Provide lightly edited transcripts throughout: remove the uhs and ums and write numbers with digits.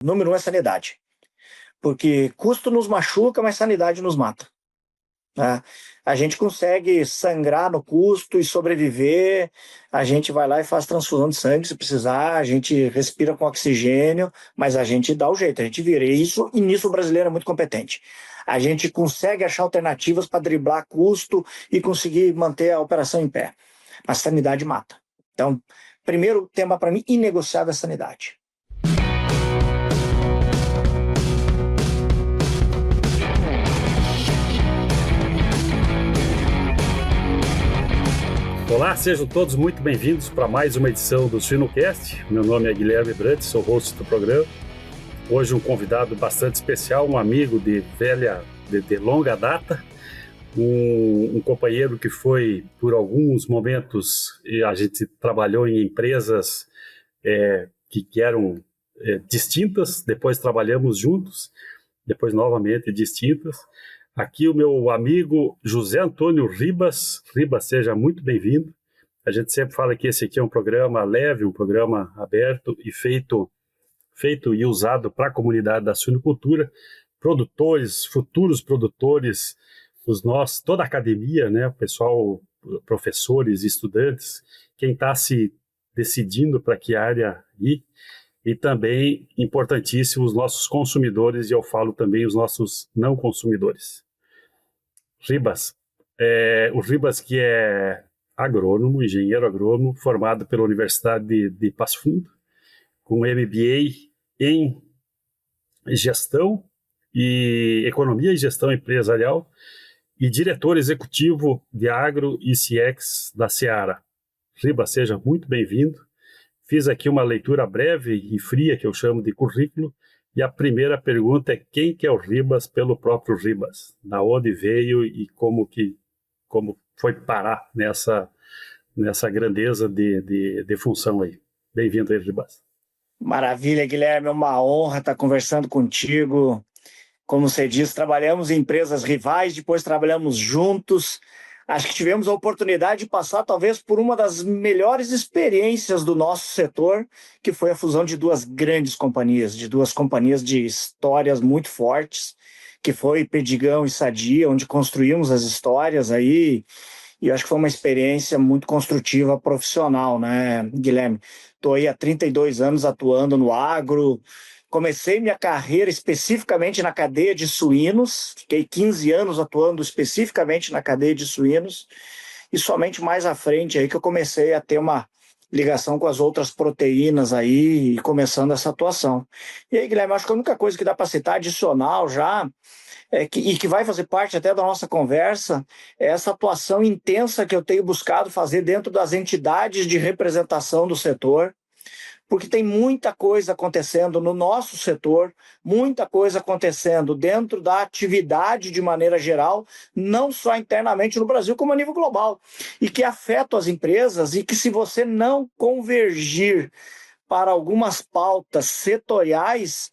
Número um é sanidade. Porque custo nos machuca, mas sanidade nos mata. Né? A gente consegue sangrar no custo e sobreviver, a gente vai lá e faz transfusão de sangue se precisar, a gente respira com oxigênio, mas a gente dá o jeito, a gente vira. E nisso o brasileiro é muito competente. A gente consegue achar alternativas para driblar custo e conseguir manter a operação em pé. A sanidade mata. Então, primeiro tema para mim, inegociável é a sanidade. Olá, sejam todos muito bem-vindos para mais uma edição do Suinocast. Meu nome é Guilherme Brandt, sou host do programa. Hoje um convidado bastante especial, um amigo de longa data, um companheiro que foi, por alguns momentos, a gente trabalhou em empresas que eram distintas, depois trabalhamos juntos, depois novamente distintas. Aqui o meu amigo José Antônio Ribas. Ribas, seja muito bem-vindo. A gente sempre fala que esse aqui é um programa leve, um programa aberto e feito e usado para a comunidade da suinocultura, produtores, futuros produtores, toda a academia, né, o pessoal, professores, estudantes, quem está se decidindo para que área ir, e também, importantíssimo, os nossos consumidores, e eu falo também os nossos não consumidores. Ribas, o Ribas que é agrônomo, engenheiro agrônomo, formado pela Universidade de Passo Fundo, com MBA em gestão e economia e gestão empresarial e diretor executivo de agro e CX da Seara. Ribas, seja muito bem-vindo. Fiz aqui uma leitura breve e fria, que eu chamo de currículo, e a primeira pergunta é: quem que é o Ribas pelo próprio Ribas? Da onde veio e como foi parar nessa grandeza de função aí? Bem-vindo aí, Ribas. Maravilha, Guilherme, é uma honra estar conversando contigo. Como você disse, trabalhamos em empresas rivais, depois trabalhamos juntos. Acho que tivemos a oportunidade de passar talvez por uma das melhores experiências do nosso setor, que foi a fusão de duas grandes companhias, de histórias muito fortes, que foi Perdigão e Sadia, onde construímos as histórias aí, e eu acho que foi uma experiência muito construtiva profissional, né, Guilherme? Estou aí há 32 anos atuando no agro. Comecei minha carreira especificamente na cadeia de suínos, fiquei 15 anos atuando especificamente na cadeia de suínos, e somente mais à frente aí que eu comecei a ter uma ligação com as outras proteínas aí, e começando essa atuação. E aí, Guilherme, acho que a única coisa que dá para citar adicional já, e que vai fazer parte até da nossa conversa, é essa atuação intensa que eu tenho buscado fazer dentro das entidades de representação do setor, porque tem muita coisa acontecendo no nosso setor, muita coisa acontecendo dentro da atividade de maneira geral, não só internamente no Brasil, como a nível global, e que afetam as empresas, e que se você não convergir para algumas pautas setoriais,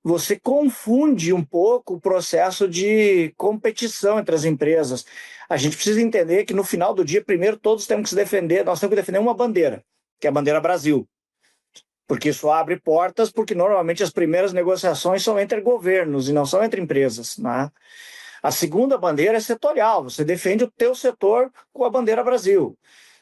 você confunde um pouco o processo de competição entre as empresas. A gente precisa entender que no final do dia, primeiro, todos temos que se defender, nós temos que defender uma bandeira, que é a bandeira Brasil, porque isso abre portas, porque normalmente as primeiras negociações são entre governos e não são entre empresas, né? A segunda bandeira é setorial, você defende o teu setor com a bandeira Brasil.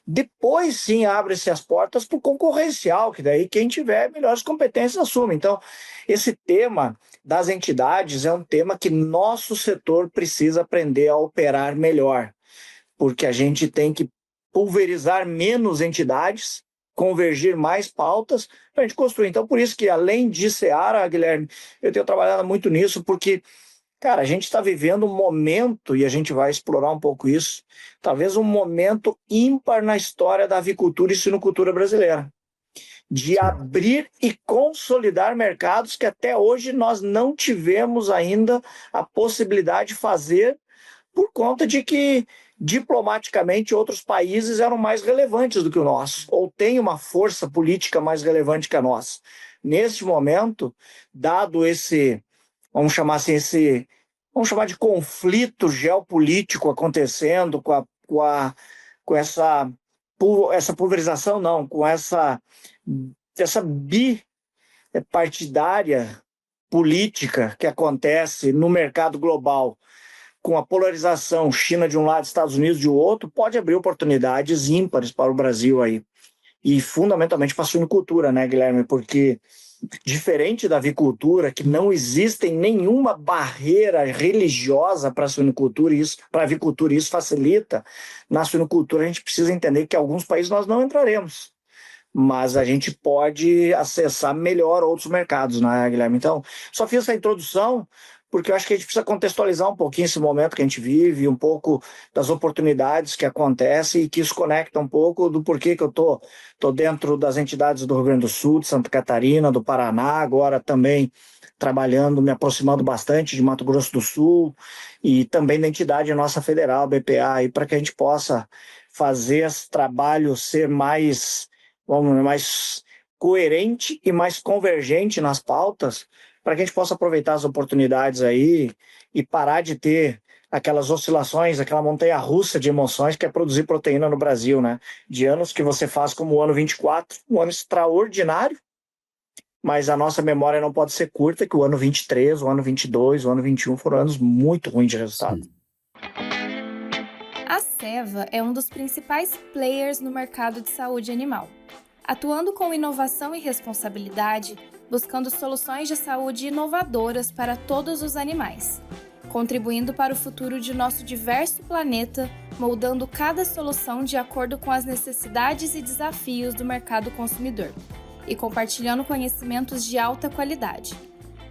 Depois sim abre-se as portas para o concorrencial, que daí quem tiver melhores competências assume. Então, esse tema das entidades é um tema que nosso setor precisa aprender a operar melhor, porque a gente tem que pulverizar menos entidades, convergir mais pautas para a gente construir. Então, por isso que, além de Seara, Guilherme, eu tenho trabalhado muito nisso, porque, cara, a gente está vivendo um momento, e a gente vai explorar um pouco isso, talvez um momento ímpar na história da avicultura e suinocultura brasileira, de abrir e consolidar mercados que até hoje nós não tivemos ainda a possibilidade de fazer, por conta de que diplomaticamente outros países eram mais relevantes do que o nosso, ou têm uma força política mais relevante que a nossa. Neste momento, dado esse, vamos chamar assim, vamos chamar de conflito geopolítico acontecendo com essa pulverização, não, com essa bipartidária política que acontece no mercado global, com a polarização China de um lado, Estados Unidos de outro, pode abrir oportunidades ímpares para o Brasil aí. E fundamentalmente para a suinocultura, né, Guilherme? Porque diferente da avicultura, que não existe nenhuma barreira religiosa para a suinocultura, isso para a avicultura, isso facilita. Na suinocultura a gente precisa entender que em alguns países nós não entraremos, mas a gente pode acessar melhor outros mercados, né, Guilherme? Então, só fiz essa introdução porque eu acho que a gente precisa contextualizar um pouquinho esse momento que a gente vive, um pouco das oportunidades que acontecem e que isso conecta um pouco do porquê que eu tô dentro das entidades do Rio Grande do Sul, de Santa Catarina, do Paraná, agora também trabalhando, me aproximando bastante de Mato Grosso do Sul e também da entidade nossa federal, BPA, para que a gente possa fazer esse trabalho ser mais coerente e mais convergente nas pautas, para que a gente possa aproveitar as oportunidades aí e parar de ter aquelas oscilações, aquela montanha-russa de emoções que é produzir proteína no Brasil, né? De anos que você faz como o ano 24, um ano extraordinário, mas a nossa memória não pode ser curta, que o ano 23, o ano 22, o ano 21 foram anos muito ruins de resultado. Sim. A Ceva é um dos principais players no mercado de saúde animal, atuando com inovação e responsabilidade, buscando soluções de saúde inovadoras para todos os animais, contribuindo para o futuro de nosso diverso planeta, moldando cada solução de acordo com as necessidades e desafios do mercado consumidor, e compartilhando conhecimentos de alta qualidade.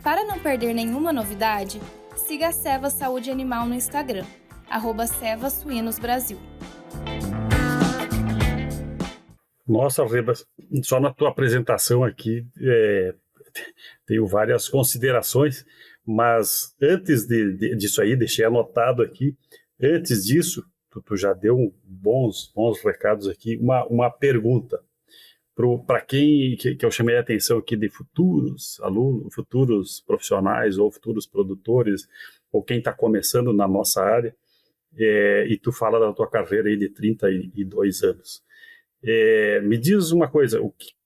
Para não perder nenhuma novidade, siga a Ceva Saúde Animal no Instagram, @CevaSuinosBrasil. Nossa, Rebas, só na tua apresentação aqui tenho várias considerações, mas antes disso aí, deixei anotado aqui, antes disso, tu já deu bons recados aqui, uma pergunta para quem que eu chamei a atenção aqui de futuros alunos, futuros profissionais ou futuros produtores, ou quem está começando na nossa área, e tu fala da tua carreira aí de 32 anos. Me diz uma coisa,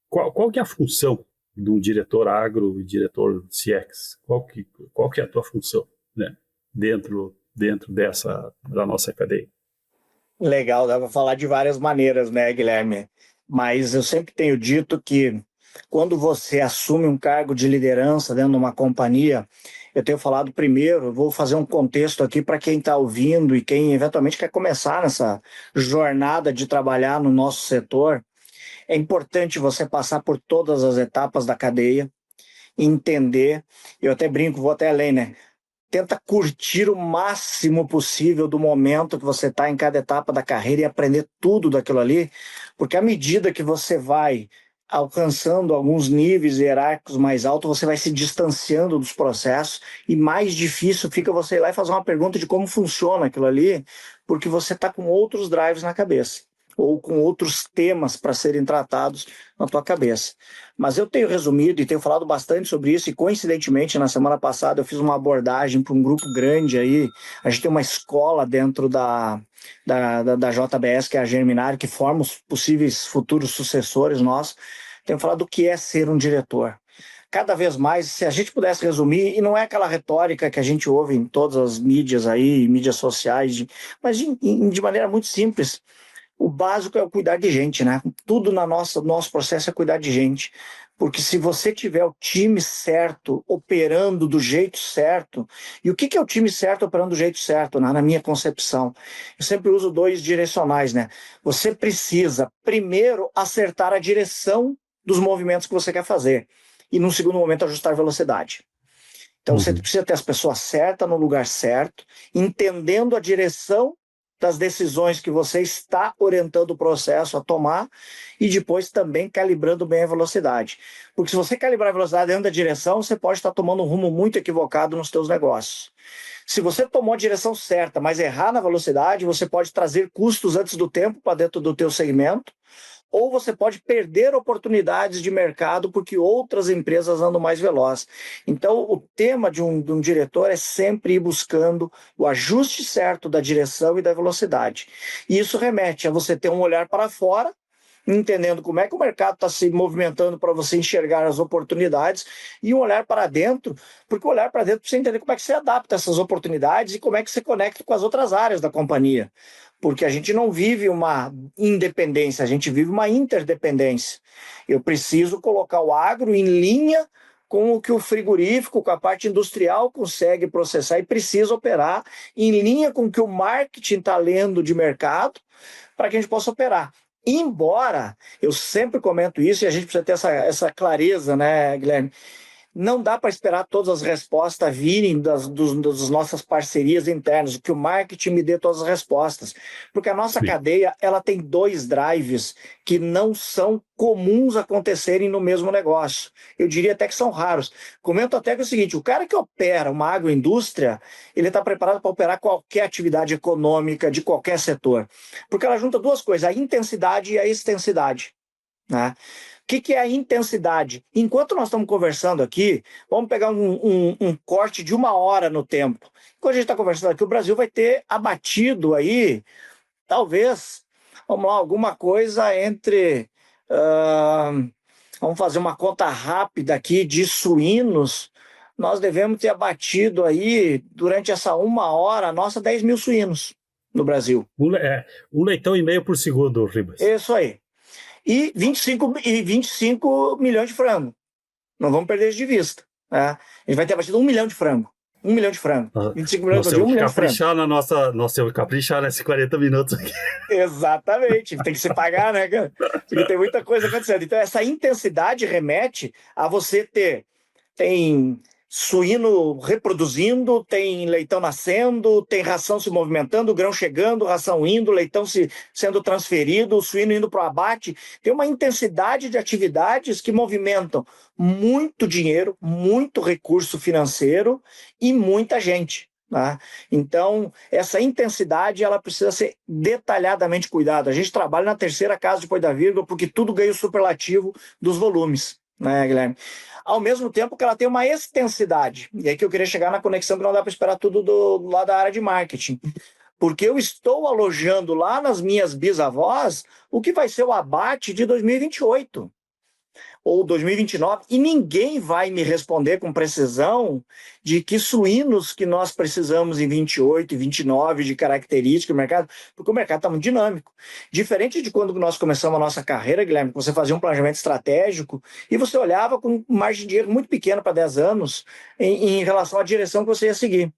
qual que é a função de um diretor agro e diretor CX? Qual que é a tua função, né, dentro da nossa cadeia? Legal, dá para falar de várias maneiras, né, Guilherme? Mas eu sempre tenho dito que quando você assume um cargo de liderança dentro de uma companhia, eu tenho falado primeiro, vou fazer um contexto aqui para quem está ouvindo e quem eventualmente quer começar nessa jornada de trabalhar no nosso setor. É importante você passar por todas as etapas da cadeia, entender, eu até brinco, vou até além, né? Tenta curtir o máximo possível do momento que você está em cada etapa da carreira e aprender tudo daquilo ali, porque à medida que você vai alcançando alguns níveis hierárquicos mais altos, você vai se distanciando dos processos e mais difícil fica você ir lá e fazer uma pergunta de como funciona aquilo ali, porque você está com outros drives na cabeça ou com outros temas para serem tratados na tua cabeça. Mas eu tenho resumido e tenho falado bastante sobre isso, e coincidentemente, na semana passada, eu fiz uma abordagem para um grupo grande aí. A gente tem uma escola dentro da JBS, que é a Germinário, que forma os possíveis futuros sucessores nossos. Tenho falado do que é ser um diretor. Cada vez mais, se a gente pudesse resumir, e não é aquela retórica que a gente ouve em todas as mídias aí, mídias sociais, mas de maneira muito simples. O básico é o cuidar de gente, né? Tudo no nosso processo é cuidar de gente. Porque se você tiver o time certo, operando do jeito certo, e o que é o time certo operando do jeito certo, né? Na minha concepção? Eu sempre uso 2 direcionais, né? Você precisa, primeiro, acertar a direção dos movimentos que você quer fazer. E, num segundo momento, ajustar a velocidade. Então, você precisa ter as pessoas certas no lugar certo, entendendo a direção das decisões que você está orientando o processo a tomar e depois também calibrando bem a velocidade. Porque se você calibrar a velocidade dentro da direção, você pode estar tomando um rumo muito equivocado nos seus negócios. Se você tomou a direção certa, mas errar na velocidade, você pode trazer custos antes do tempo para dentro do teu segmento, ou você pode perder oportunidades de mercado porque outras empresas andam mais velozes. Então, o tema de um diretor é sempre ir buscando o ajuste certo da direção e da velocidade. E isso remete a você ter um olhar para fora, entendendo como é que o mercado está se movimentando para você enxergar as oportunidades e um olhar para dentro, porque o olhar para dentro para você entender como é que você adapta essas oportunidades e como é que você conecta com as outras áreas da companhia. Porque a gente não vive uma independência, a gente vive uma interdependência. Eu preciso colocar o agro em linha com o que o frigorífico, com a parte industrial consegue processar e precisa operar em linha com o que o marketing está lendo de mercado para que a gente possa operar. Embora, eu sempre comento isso e a gente precisa ter essa clareza, né, Guilherme? Não dá para esperar todas as respostas virem das nossas parcerias internas, que o marketing me dê todas as respostas. Porque a nossa cadeia ela tem 2 drives que não são comuns acontecerem no mesmo negócio. Eu diria até que são raros. Comento até que é o seguinte, o cara que opera uma agroindústria, ele está preparado para operar qualquer atividade econômica de qualquer setor. Porque ela junta 2 coisas, a intensidade e a extensidade, né? O que é a intensidade? Enquanto nós estamos conversando aqui, vamos pegar um corte de 1 hora no tempo. Enquanto a gente está conversando aqui, o Brasil vai ter abatido aí, talvez, vamos lá, alguma coisa entre... vamos fazer uma conta rápida aqui de suínos. Nós devemos ter abatido aí, durante essa 1 hora, nossa, 10 mil suínos no Brasil. 1 leitão e meio por segundo, Ribas. Isso aí. E 25 milhões de frango. Não vamos perder isso de vista. Né? A gente vai ter abatido 1 milhão de frango. 1 milhão de frango. 25 milhões de 1 milhão de frango. Nós temos que caprichar nesses 40 minutos aqui. Exatamente. Tem que se pagar, né, cara? Porque tem muita coisa acontecendo. Então, essa intensidade remete a você ter... Tem suíno reproduzindo, tem leitão nascendo, tem ração se movimentando, grão chegando, ração indo, leitão sendo transferido, o suíno indo para o abate. Tem uma intensidade de atividades que movimentam muito dinheiro, muito recurso financeiro e muita gente. Né? Então, essa intensidade ela precisa ser detalhadamente cuidada. A gente trabalha na terceira casa depois da vírgula porque tudo ganha o superlativo dos volumes, né, Guilherme? Ao mesmo tempo que ela tem uma extensidade. E aí que eu queria chegar na conexão que não dá para esperar tudo do lado da área de marketing. Porque eu estou alojando lá nas minhas bisavós o que vai ser o abate de 2028 ou 2029, e ninguém vai me responder com precisão de que suínos que nós precisamos em 28 e 29 de característica do mercado, porque o mercado está muito dinâmico. Diferente de quando nós começamos a nossa carreira, Guilherme, você fazia um planejamento estratégico e você olhava com margem de dinheiro muito pequena para 10 anos em relação à direção que você ia seguir.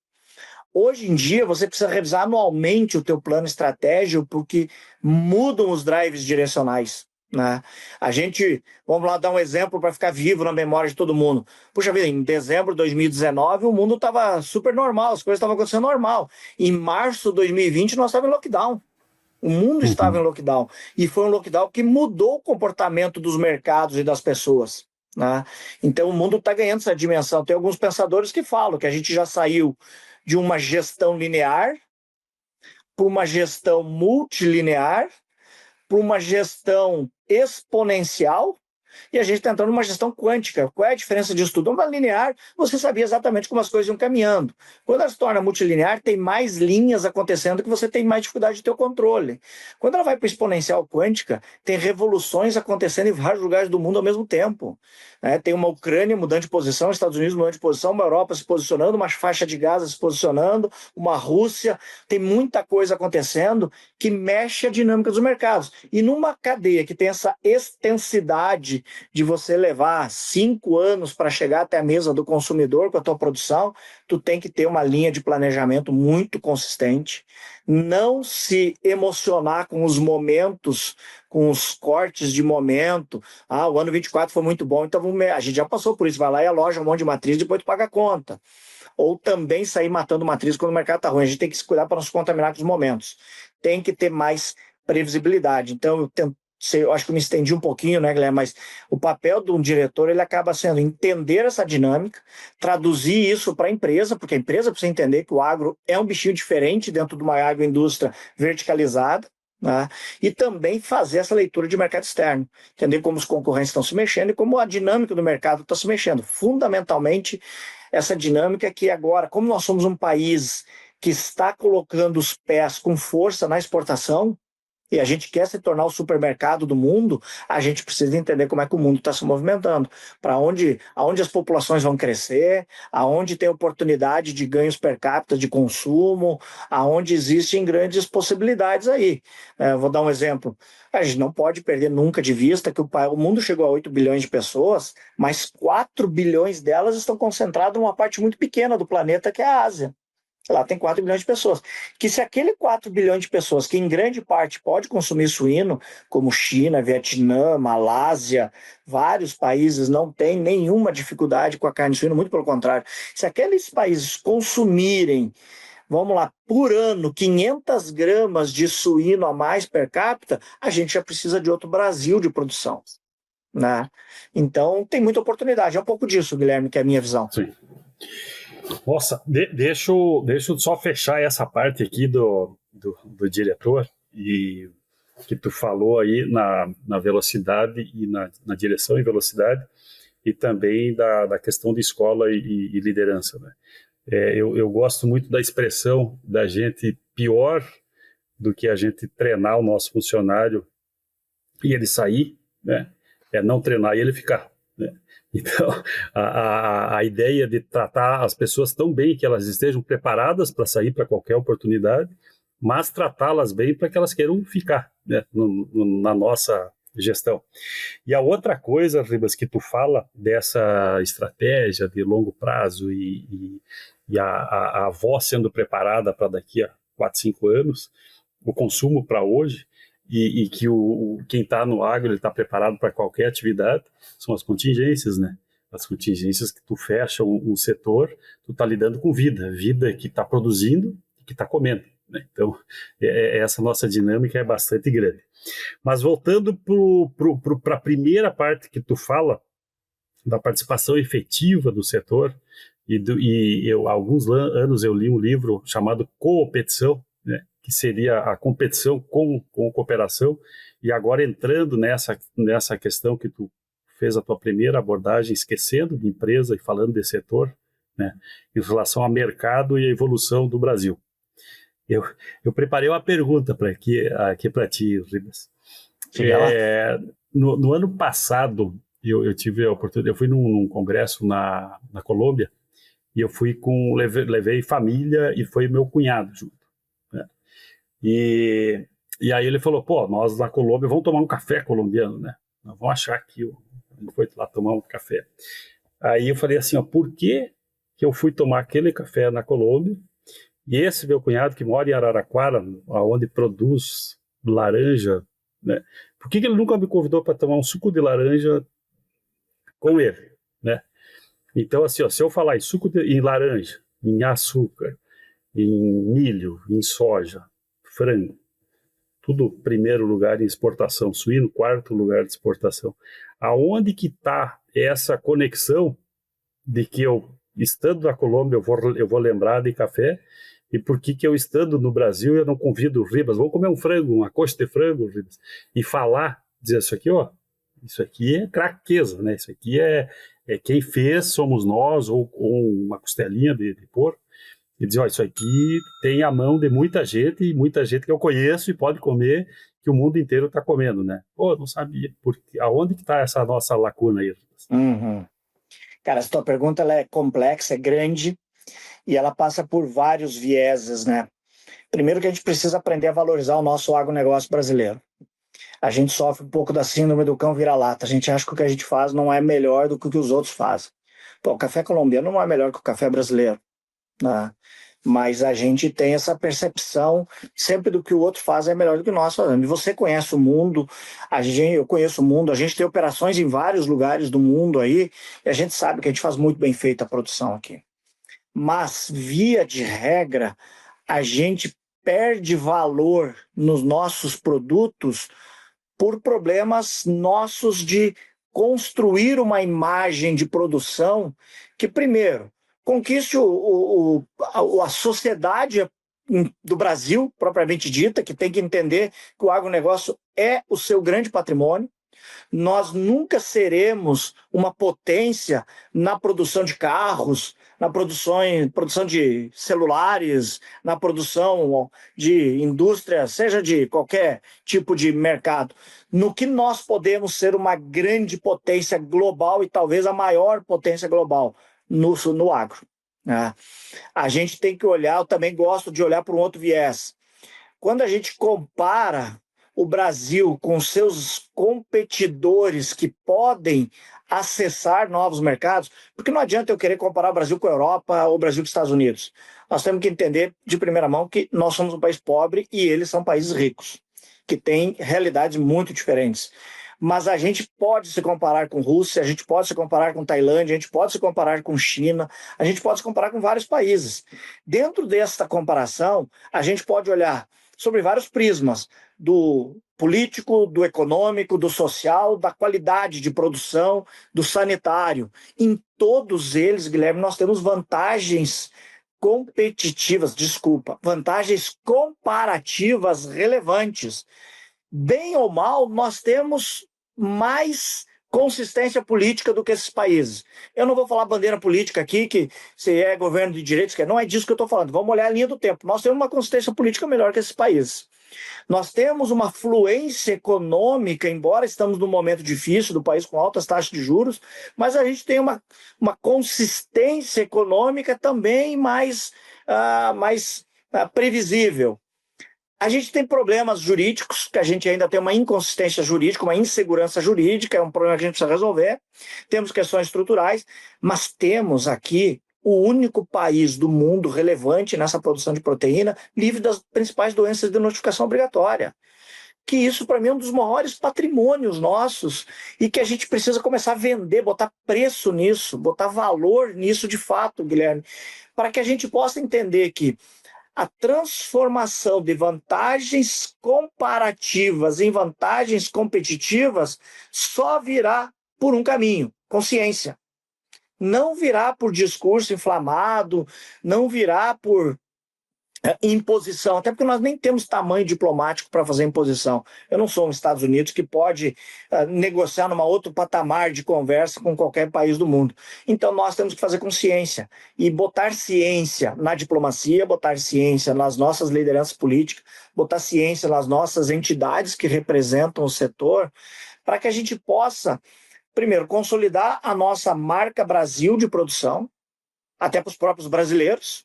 Hoje em dia, você precisa revisar anualmente o teu plano estratégico porque mudam os drives direcionais. Né? A gente, vamos lá dar um exemplo para ficar vivo na memória de todo mundo. Puxa vida, em dezembro de 2019 o mundo estava super normal, as coisas estavam acontecendo normal. Em março de 2020 nós estávamos em lockdown. O mundo estava em lockdown. E foi um lockdown que mudou o comportamento dos mercados e das pessoas. Né? Então o mundo está ganhando essa dimensão. Tem alguns pensadores que falam que a gente já saiu de uma gestão linear para uma gestão multilinear, para uma gestão exponencial, e a gente está entrando numa gestão quântica. Qual é a diferença disso tudo? Uma linear, você sabia exatamente como as coisas iam caminhando. Quando ela se torna multilinear, tem mais linhas acontecendo que você tem mais dificuldade de ter o controle. Quando ela vai para exponencial quântica, tem revoluções acontecendo em vários lugares do mundo ao mesmo tempo. Tem uma Ucrânia mudando de posição, Estados Unidos mudando de posição, uma Europa se posicionando, uma faixa de Gaza se posicionando, uma Rússia, tem muita coisa acontecendo que mexe a dinâmica dos mercados. E numa cadeia que tem essa extensidade de você levar 5 anos para chegar até a mesa do consumidor com a tua produção, tu tem que ter uma linha de planejamento muito consistente, não se emocionar com os momentos, com os cortes de momento. O ano 24 foi muito bom, então a gente já passou por isso, vai lá e aloja um monte de matriz, depois tu paga a conta. Ou também sair matando matriz quando o mercado está ruim. A gente tem que se cuidar para não se contaminar com os momentos. Tem que ter mais previsibilidade. Então, eu acho que eu me estendi um pouquinho, né, Guilherme? Mas o papel de um diretor, ele acaba sendo entender essa dinâmica, traduzir isso para a empresa, porque a empresa precisa entender que o agro é um bichinho diferente dentro de uma agroindústria verticalizada, né? E também fazer essa leitura de mercado externo, entender como os concorrentes estão se mexendo e como a dinâmica do mercado está se mexendo. Fundamentalmente, essa dinâmica que agora, como nós somos um país que está colocando os pés com força na exportação, e a gente quer se tornar o supermercado do mundo, a gente precisa entender como é que o mundo está se movimentando, para aonde as populações vão crescer, aonde tem oportunidade de ganhos per capita de consumo, aonde existem grandes possibilidades aí. Vou dar um exemplo. A gente não pode perder nunca de vista que o mundo chegou a 8 bilhões de pessoas, mas 4 bilhões delas estão concentradas numa parte muito pequena do planeta, que é a Ásia. Lá tem 4 bilhões de pessoas. Que se aquele 4 bilhões de pessoas, que em grande parte pode consumir suíno, como China, Vietnã, Malásia, vários países não têm nenhuma dificuldade com a carne de suíno, muito pelo contrário. Se aqueles países consumirem, vamos lá, por ano, 500 gramas de suíno a mais per capita, a gente já precisa de outro Brasil de produção, né? Então, tem muita oportunidade. É um pouco disso, Guilherme, que é a minha visão. Sim. Nossa, deixa eu só fechar essa parte aqui do diretor, e que tu falou aí na velocidade e na direção e velocidade, e também da questão de escola e liderança, né? Eu gosto muito da expressão da gente pior do que a gente treinar o nosso funcionário e ele sair, né? É não treinar e ele ficar, né? Então, a ideia de tratar as pessoas tão bem que elas estejam preparadas para sair para qualquer oportunidade, mas tratá-las bem para que elas queiram ficar, né, na nossa gestão. E a outra coisa, Ribas, que tu fala dessa estratégia de longo prazo e a avó sendo preparada para daqui a 4, 5 anos, o consumo para hoje, e que quem está no agro está preparado para qualquer atividade, são as contingências, né? As contingências que tu fecha um setor, tu está lidando com vida que está produzindo e que está comendo, né? Então, essa nossa dinâmica é bastante grande. Mas voltando para a primeira parte que tu fala, da participação efetiva do setor, há alguns anos eu li um livro chamado Coopetição, né, que seria a competição com cooperação, e agora entrando nessa questão que tu fez a tua primeira abordagem, esquecendo de empresa e falando de setor, né, em relação ao mercado e a evolução do Brasil. Eu preparei uma pergunta aqui para ti, Ribas. No ano passado, eu tive a oportunidade, eu fui num congresso na Colômbia, e eu fui levei família e foi meu cunhado junto, né? E aí ele falou, pô, nós na Colômbia vamos tomar um café colombiano, né? Nós vamos achar que a gente foi lá tomar um café. Aí eu falei assim, ó, por que eu fui tomar aquele café na Colômbia, e esse meu cunhado que mora em Araraquara, onde produz laranja, né? Por que ele nunca me convidou para tomar um suco de laranja com ele, né? Então, assim, ó, se eu falar em laranja, em açúcar, em milho, em soja, frango, tudo primeiro lugar em exportação, suíno, quarto lugar de exportação. Aonde que está essa conexão de que eu, estando na Colômbia, eu vou lembrar de café, e por que eu, estando no Brasil, eu não convido o Ribas, vamos comer um frango, uma coxa de frango, Ribas, e falar, dizer isso aqui, ó, isso aqui é craqueza, né? Isso aqui é quem fez, somos nós, ou uma costelinha de porco, e dizer, ó, isso aqui tem a mão de muita gente, e muita gente que eu conheço e pode comer, que o mundo inteiro está comendo, né? Pô, não sabia. Aonde que está essa nossa lacuna aí? Uhum. Cara, essa tua pergunta ela é complexa, é grande, e ela passa por vários vieses, né? Primeiro que a gente precisa aprender a valorizar o nosso agronegócio brasileiro. A gente sofre um pouco da síndrome do cão vira-lata. A gente acha que o que a gente faz não é melhor do que o que os outros fazem. Pô, o café colombiano não é melhor que o café brasileiro, né? Mas a gente tem essa percepção sempre do que o outro faz é melhor do que nós fazemos. E você conhece o mundo, eu conheço o mundo, a gente tem operações em vários lugares do mundo aí, e a gente sabe que a gente faz muito bem feita a produção aqui. Mas, via de regra, a gente perde valor nos nossos produtos por problemas nossos de construir uma imagem de produção que, primeiro, conquiste a sociedade do Brasil, propriamente dita, que tem que entender que o agronegócio é o seu grande patrimônio. Nós nunca seremos uma potência na produção de carros, na produção de celulares, na produção de indústria, seja de qualquer tipo de mercado. No que nós podemos ser uma grande potência global e talvez a maior potência global no agro. Né? A gente tem que olhar, eu também gosto de olhar para um outro viés. Quando a gente compara o Brasil com seus competidores que podem acessar novos mercados, porque não adianta eu querer comparar o Brasil com a Europa ou o Brasil com os Estados Unidos. Nós temos que entender de primeira mão que nós somos um país pobre e eles são países ricos, que têm realidades muito diferentes. Mas a gente pode se comparar com Rússia, a gente pode se comparar com Tailândia, a gente pode se comparar com China, a gente pode se comparar com vários países. Dentro desta comparação, a gente pode olhar sobre vários prismas, do político, do econômico, do social, da qualidade de produção, do sanitário. Em todos eles, Guilherme, nós temos vantagens competitivas, vantagens comparativas relevantes. Bem ou mal, nós temos mais consistência política do que esses países. Eu não vou falar bandeira política aqui, que se é governo de direitos, que não é disso que eu estou falando. Vamos olhar a linha do tempo. Nós temos uma consistência política melhor que esses países. Nós temos uma fluência econômica, embora estamos num momento difícil do país com altas taxas de juros, mas a gente tem uma consistência econômica também mais previsível. A gente tem problemas jurídicos, que a gente ainda tem uma inconsistência jurídica, uma insegurança jurídica, é um problema que a gente precisa resolver. Temos questões estruturais, mas temos aqui o único país do mundo relevante nessa produção de proteína, livre das principais doenças de notificação obrigatória. Que isso, para mim, é um dos maiores patrimônios nossos e que a gente precisa começar a vender, botar preço nisso, botar valor nisso de fato, Guilherme, para que a gente possa entender que a transformação de vantagens comparativas em vantagens competitivas só virá por um caminho, consciência. Não virá por discurso inflamado, não virá por imposição, até porque nós nem temos tamanho diplomático para fazer imposição. Eu não sou um Estados Unidos que pode negociar numa outro patamar de conversa com qualquer país do mundo. Então nós temos que fazer com ciência e botar ciência na diplomacia, botar ciência nas nossas lideranças políticas, botar ciência nas nossas entidades que representam o setor, para que a gente possa, primeiro, consolidar a nossa marca Brasil de produção, até para os próprios brasileiros,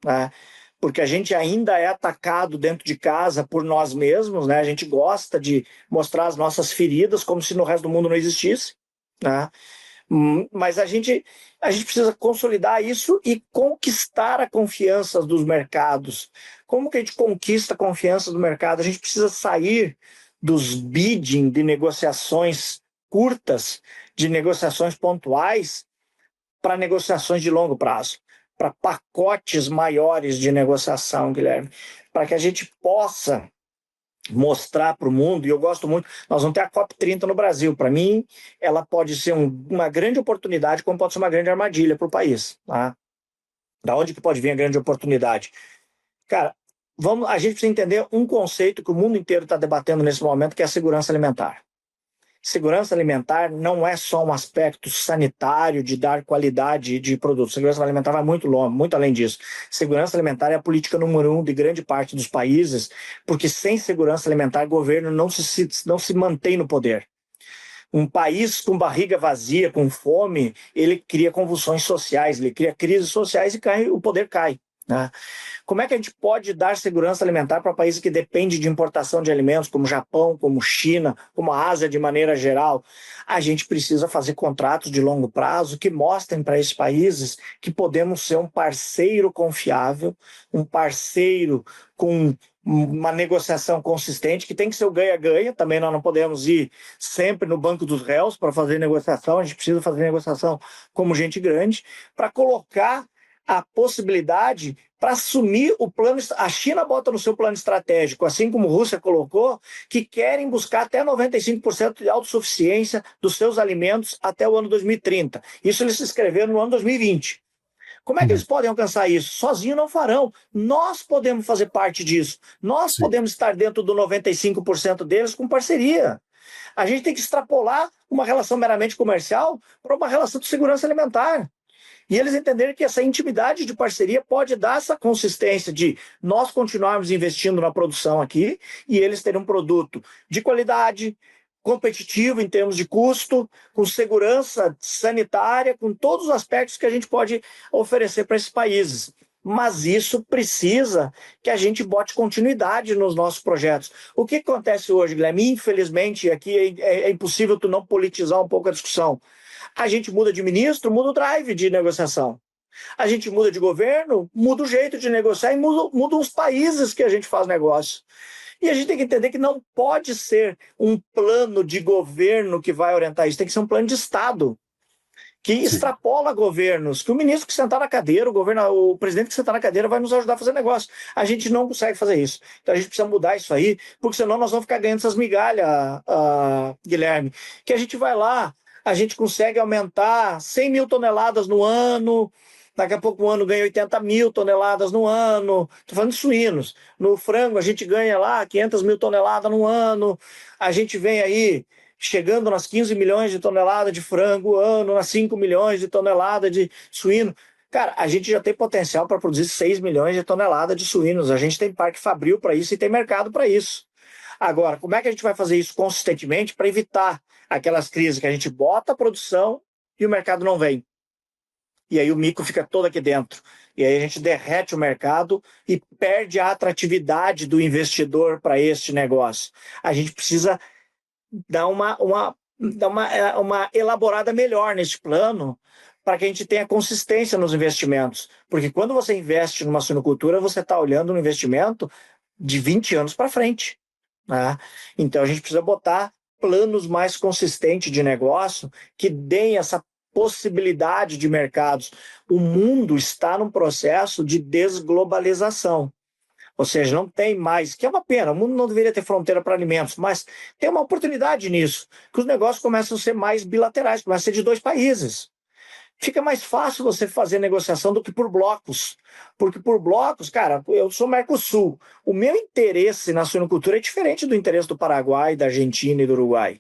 né? Porque a gente ainda é atacado dentro de casa por nós mesmos, né? A gente gosta de mostrar as nossas feridas como se no resto do mundo não existisse, né? Mas a gente precisa consolidar isso e conquistar a confiança dos mercados. Como que a gente conquista a confiança do mercado? A gente precisa sair dos bidding de negociações curtas, de negociações pontuais, para negociações de longo prazo, para pacotes maiores de negociação, Guilherme, para que a gente possa mostrar para o mundo, e eu gosto muito, nós vamos ter a COP30 no Brasil. Para mim, ela pode ser uma grande oportunidade, como pode ser uma grande armadilha para o país. Tá? Da onde que pode vir a grande oportunidade? Cara, a gente precisa entender um conceito que o mundo inteiro está debatendo nesse momento, que é a segurança alimentar. Segurança alimentar não é só um aspecto sanitário de dar qualidade de produto. Segurança alimentar vai muito longe, muito além disso. Segurança alimentar é a política número 1 de grande parte dos países, porque sem segurança alimentar, o governo não se mantém no poder. Um país com barriga vazia, com fome, ele cria convulsões sociais, ele cria crises sociais e o poder cai. Né? Como é que a gente pode dar segurança alimentar para países que dependem de importação de alimentos, como Japão, como China, como a Ásia de maneira geral? A gente precisa fazer contratos de longo prazo que mostrem para esses países que podemos ser um parceiro confiável, um parceiro com uma negociação consistente, que tem que ser o ganha-ganha. Também nós não podemos ir sempre no banco dos réus para fazer negociação, a gente precisa fazer negociação como gente grande, para colocar a possibilidade para assumir o plano. A China bota no seu plano estratégico, assim como a Rússia colocou, que querem buscar até 95% de autossuficiência dos seus alimentos até o ano 2030. Isso eles se inscreveram no ano 2020. Como é que eles podem alcançar isso? Sozinhos não farão. Nós podemos fazer parte disso. Nós podemos estar dentro do 95% deles com parceria. A gente tem que extrapolar uma relação meramente comercial para uma relação de segurança alimentar. E eles entenderem que essa intimidade de parceria pode dar essa consistência de nós continuarmos investindo na produção aqui e eles terem um produto de qualidade, competitivo em termos de custo, com segurança sanitária, com todos os aspectos que a gente pode oferecer para esses países. Mas isso precisa que a gente bote continuidade nos nossos projetos. O que acontece hoje, Guilherme? Infelizmente, aqui é impossível tu não politizar um pouco a discussão. A gente muda de ministro, muda o drive de negociação. A gente muda de governo, muda o jeito de negociar e muda os países que a gente faz negócio. E a gente tem que entender que não pode ser um plano de governo que vai orientar isso, tem que ser um plano de Estado, que extrapola governos, que o ministro que sentar na cadeira, o presidente que sentar na cadeira vai nos ajudar a fazer negócio. A gente não consegue fazer isso. Então a gente precisa mudar isso aí, porque senão nós vamos ficar ganhando essas migalhas, Guilherme, que a gente vai lá, a gente consegue aumentar 100 mil toneladas no ano, daqui a pouco o ano ganha 80 mil toneladas no ano, estou falando de suínos. No frango a gente ganha lá 500 mil toneladas no ano, a gente vem aí chegando nas 15 milhões de toneladas de frango ano, nas 5 milhões de toneladas de suíno. Cara, a gente já tem potencial para produzir 6 milhões de toneladas de suínos, a gente tem parque fabril para isso e tem mercado para isso. Agora, como é que a gente vai fazer isso consistentemente para evitar aquelas crises que a gente bota a produção e o mercado não vem? E aí o mico fica todo aqui dentro. E aí a gente derrete o mercado e perde a atratividade do investidor para este negócio. A gente precisa dar uma elaborada melhor nesse plano para que a gente tenha consistência nos investimentos. Porque quando você investe numa suinocultura, você está olhando um investimento de 20 anos para frente. Né? Então a gente precisa botar planos mais consistentes de negócio que deem essa possibilidade de mercados. O mundo está num processo de desglobalização. Ou seja, não tem mais, que é uma pena, o mundo não deveria ter fronteira para alimentos, mas tem uma oportunidade nisso, que os negócios começam a ser mais bilaterais, começam a ser de dois países. Fica mais fácil você fazer negociação do que por blocos, porque por blocos, cara, eu sou Mercosul, o meu interesse na suinocultura é diferente do interesse do Paraguai, da Argentina e do Uruguai,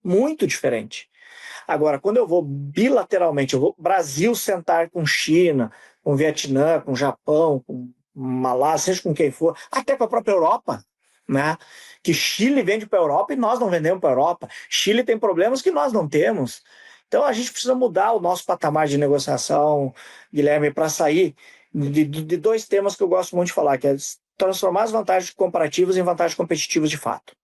muito diferente. Agora, quando eu vou bilateralmente, eu vou Brasil sentar com China, com Vietnã, com Japão, com Malásia, seja com quem for, até com a própria Europa, né? Que Chile vende para a Europa e nós não vendemos para a Europa. Chile tem problemas que nós não temos. Então a gente precisa mudar o nosso patamar de negociação, Guilherme, para sair de dois temas que eu gosto muito de falar, que é transformar as vantagens comparativas em vantagens competitivas de fato.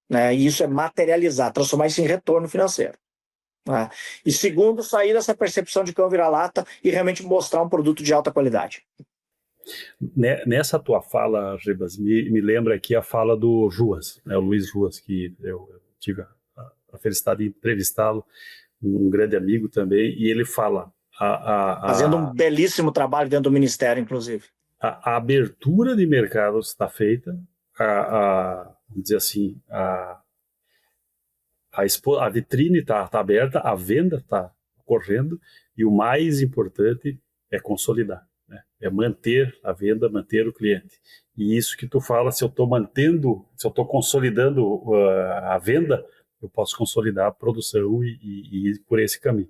Né? E isso é materializar, transformar isso em retorno financeiro. Né? E segundo, sair dessa percepção de cão vira-lata e realmente mostrar um produto de alta qualidade. Nessa tua fala, Ribas, me lembra aqui a fala do Ruas, né, o Luiz Ruas, que eu tive a felicidade de entrevistá-lo, um grande amigo também, e ele fala... Fazendo um belíssimo trabalho dentro do Ministério, inclusive. A abertura de mercados está feita, vamos dizer assim, a vitrine está aberta, a venda está ocorrendo, e o mais importante é consolidar. É manter a venda, manter o cliente. E isso que tu fala, se eu estou consolidando a venda, eu posso consolidar a produção e ir por esse caminho.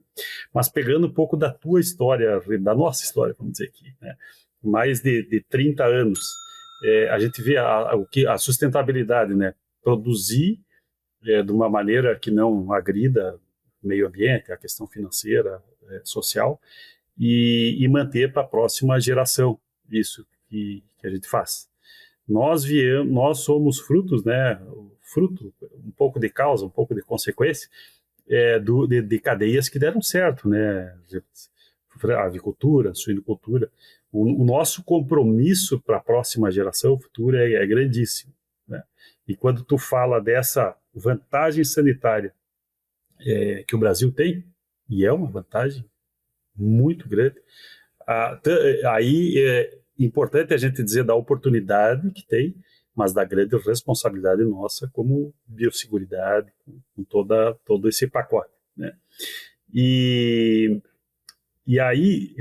Mas pegando um pouco da tua história, da nossa história, vamos dizer aqui, né? Mais de 30 anos, a gente vê a sustentabilidade, né? Produzir de uma maneira que não agrida o meio ambiente, a questão financeira, social, e manter para a próxima geração isso que a gente faz. Nós somos frutos, né? Fruto, um pouco de causa, um pouco de consequência de cadeias que deram certo, né? A avicultura, a suinocultura. O nosso compromisso para a próxima geração futura é grandíssimo, né? E quando tu fala dessa vantagem sanitária que o Brasil tem, e é uma vantagem muito grande, aí é importante a gente dizer da oportunidade que tem, mas da grande responsabilidade nossa como biosseguridade, com todo esse pacote, né? E aí,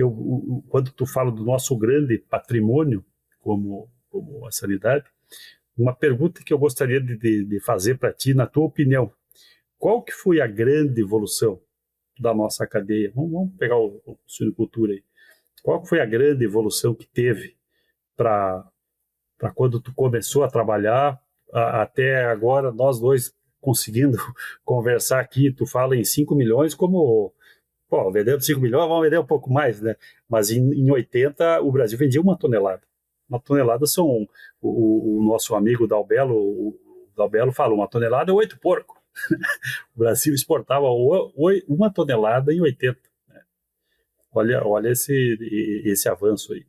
quando tu fala do nosso grande patrimônio como a sanidade, uma pergunta que eu gostaria de fazer para ti, na tua opinião, qual que foi a grande evolução da nossa cadeia? Vamos pegar o suinocultura aí. Qual que foi a grande evolução que teve para quando tu começou a trabalhar até agora, nós dois conseguindo conversar aqui, tu fala em 5 milhões como, pô, vendendo 5 milhões, vamos vender um pouco mais, né? Mas em 80 o Brasil vendia 1 tonelada. 1 tonelada são, o nosso amigo Dalbelo, o Dalbelo fala, 1 tonelada é 8 porcos. O Brasil exportava 1 tonelada em 80. Né? Olha esse avanço aí.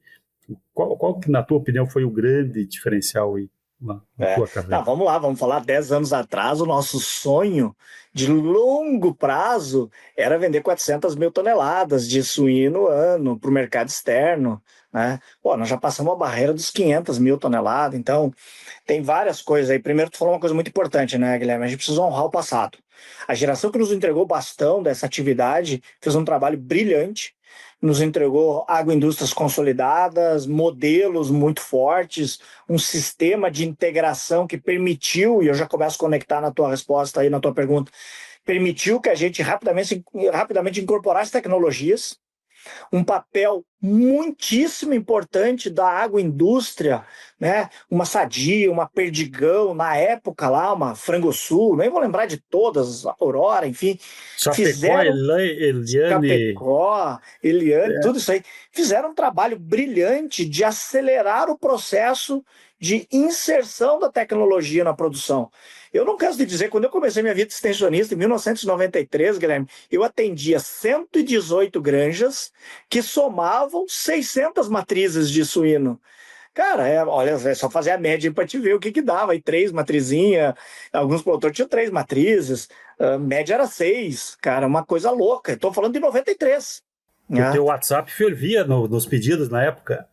Qual que, na tua opinião, foi o grande diferencial aí na tua carreira? Tá, vamos lá, vamos falar 10 anos atrás, o nosso sonho de longo prazo era vender 400 mil toneladas de suíno ano para o mercado externo, né? Pô, nós já passamos a barreira dos 500 mil toneladas, então tem várias coisas aí. Primeiro, tu falou uma coisa muito importante, né, Guilherme? A gente precisa honrar o passado. A geração que nos entregou o bastão dessa atividade fez um trabalho brilhante, nos entregou agroindústrias consolidadas, modelos muito fortes, um sistema de integração que permitiu, e eu já começo a conectar na tua resposta aí, na tua pergunta, permitiu que a gente rapidamente incorporasse tecnologias, um papel muitíssimo importante da agroindústria, né? Uma Sadia, uma Perdigão, na época lá, uma Frangosul, nem vou lembrar de todas, a Aurora, enfim. Chapecó, Eliane... Chapecó, Eliane, tudo isso aí. Fizeram um trabalho brilhante de acelerar o processo de inserção da tecnologia na produção. Eu não canso de dizer, quando eu comecei minha vida extensionista, em 1993, Guilherme, eu atendia 118 granjas que somavam 600 matrizes de suíno. Cara, olha, é só fazer a média para te ver o que dava. Aí 3 matrizinhas, alguns produtores tinham 3 matrizes, a média era 6. Cara, uma coisa louca. Estou falando de 93. O teu WhatsApp fervia nos pedidos na época.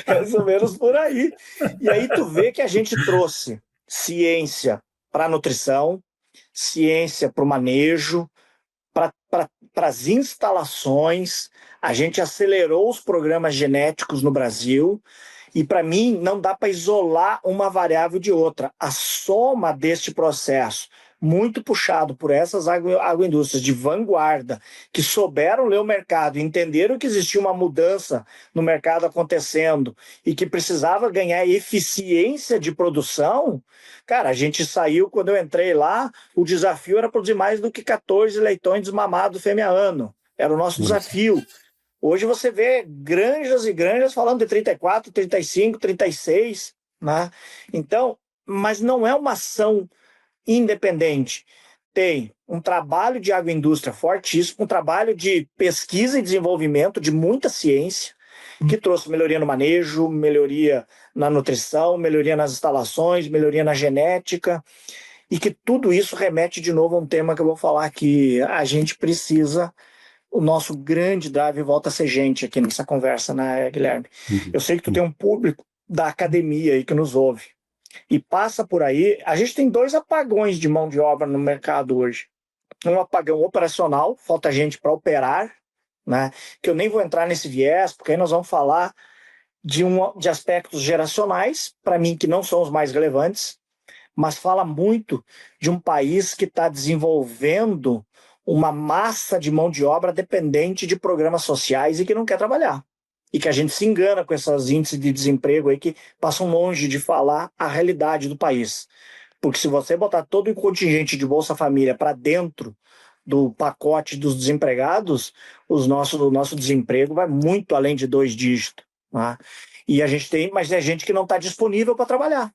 Mais ou menos por aí. E aí tu vê que a gente trouxe ciência para a nutrição, ciência para o manejo, para as instalações, a gente acelerou os programas genéticos no Brasil, e para mim não dá para isolar uma variável de outra. A soma deste processo, muito puxado por essas agroindústrias de vanguarda, que souberam ler o mercado, entenderam que existia uma mudança no mercado acontecendo e que precisava ganhar eficiência de produção. Cara, a gente saiu, quando eu entrei lá, o desafio era produzir mais do que 14 leitões desmamados fêmea ano. Era o nosso desafio. Hoje você vê granjas e granjas falando de 34, 35, 36, né? Então, mas não é uma ação independente. Tem um trabalho de agroindústria fortíssimo, um trabalho de pesquisa e desenvolvimento de muita ciência, que trouxe melhoria no manejo, melhoria na nutrição, melhoria nas instalações, melhoria na genética, e que tudo isso remete de novo a um tema que eu vou falar que a gente precisa, o nosso grande drive volta a ser gente aqui nessa conversa, né, Guilherme? Eu sei que tu tem um público da academia aí que nos ouve, e passa por aí. A gente tem 2 apagões de mão de obra no mercado hoje. Um apagão operacional, falta gente para operar, né? Que eu nem vou entrar nesse viés, porque aí nós vamos falar de aspectos geracionais, para mim, que não são os mais relevantes, mas fala muito de um país que está desenvolvendo uma massa de mão de obra dependente de programas sociais e que não quer trabalhar. E que a gente se engana com esses índices de desemprego aí que passam longe de falar a realidade do país. Porque se você botar todo o contingente de Bolsa Família para dentro do pacote dos desempregados, o nosso desemprego vai muito além de 2 dígitos. Né? E a gente tem, mas é gente que não está disponível para trabalhar.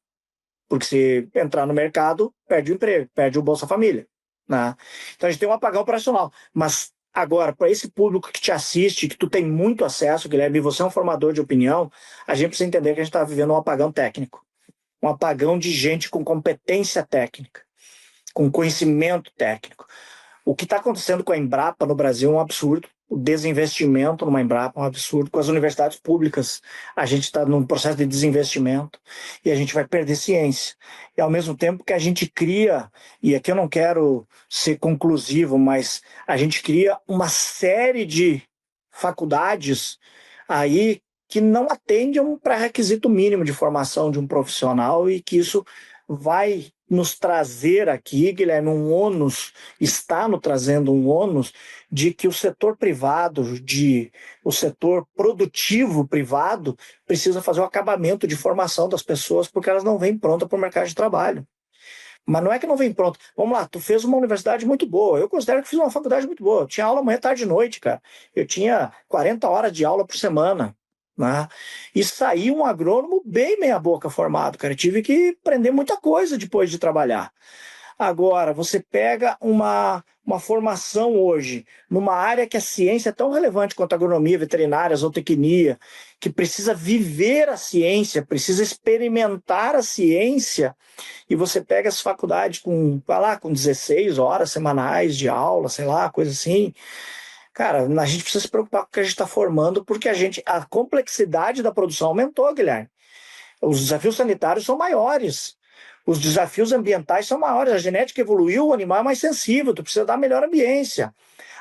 Porque se entrar no mercado, perde o emprego, perde o Bolsa Família. Né? Então a gente tem um apagão operacional. Mas agora, para esse público que te assiste, que tu tem muito acesso, Guilherme, e você é um formador de opinião, a gente precisa entender que a gente está vivendo um apagão técnico. Um apagão de gente com competência técnica, com conhecimento técnico. O que está acontecendo com a Embrapa no Brasil é um absurdo. O desinvestimento numa Embrapa é um absurdo. Com as universidades públicas, a gente está num processo de desinvestimento e a gente vai perder ciência. E ao mesmo tempo que a gente cria, e aqui eu não quero ser conclusivo, mas a gente cria uma série de faculdades aí que não atende a um pré-requisito mínimo de formação de um profissional e que isso vai nos trazer aqui, Guilherme, está nos trazendo um ônus de que o setor privado, o setor produtivo privado, precisa fazer o acabamento de formação das pessoas, porque elas não vêm prontas para o mercado de trabalho. Mas não é que não vem pronto. Vamos lá, tu fez uma universidade muito boa. Eu considero que fiz uma faculdade muito boa. Eu tinha aula manhã, tarde e noite, cara. Eu tinha 40 horas de aula por semana, né? E saí um agrônomo bem meia boca formado, cara. Eu tive que aprender muita coisa depois de trabalhar. Agora, você pega uma formação hoje numa área que a ciência é tão relevante quanto a agronomia, veterinária, zootecnia, que precisa viver a ciência, precisa experimentar a ciência, e você pega essa faculdade com 16 horas semanais de aula, sei lá, coisa assim. Cara, a gente precisa se preocupar com o que a gente está formando, porque a complexidade da produção aumentou, Guilherme. Os desafios sanitários são maiores. Os desafios ambientais são maiores, a genética evoluiu, o animal é mais sensível, tu precisa dar melhor ambiência.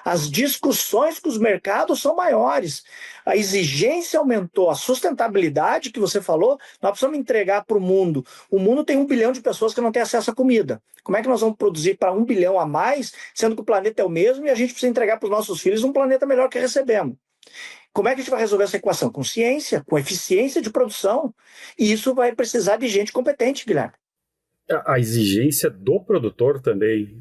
As discussões com os mercados são maiores, a exigência aumentou, a sustentabilidade que você falou, nós precisamos entregar para o mundo. O mundo tem 1 bilhão de pessoas que não têm acesso à comida. Como é que nós vamos produzir para 1 bilhão a mais, sendo que o planeta é o mesmo e a gente precisa entregar para os nossos filhos um planeta melhor que recebemos? Como é que a gente vai resolver essa equação? Com ciência, com eficiência de produção. E isso vai precisar de gente competente, Guilherme. A exigência do produtor também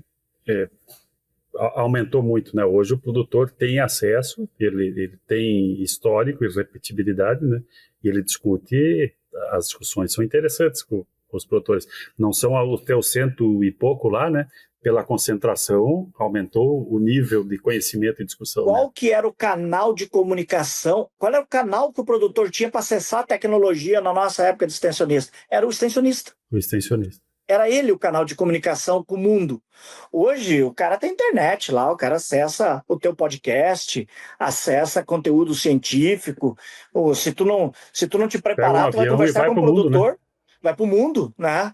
aumentou muito, né? Hoje o produtor tem acesso, ele tem histórico e repetibilidade, né? E ele discute, as discussões são interessantes com os produtores. Não são o teu 100 e pouco lá, né? Pela concentração, aumentou o nível de conhecimento e discussão. Qual, né? que era o canal de comunicação? Qual era o canal que o produtor tinha para acessar a tecnologia na nossa época de extensionista? Era o extensionista. O extensionista. Era ele o canal de comunicação com o mundo. Hoje, o cara tem internet lá, o cara acessa o teu podcast, acessa conteúdo científico. Ou se tu não te preparar, tu vai conversar com o produtor, vai para o mundo, né?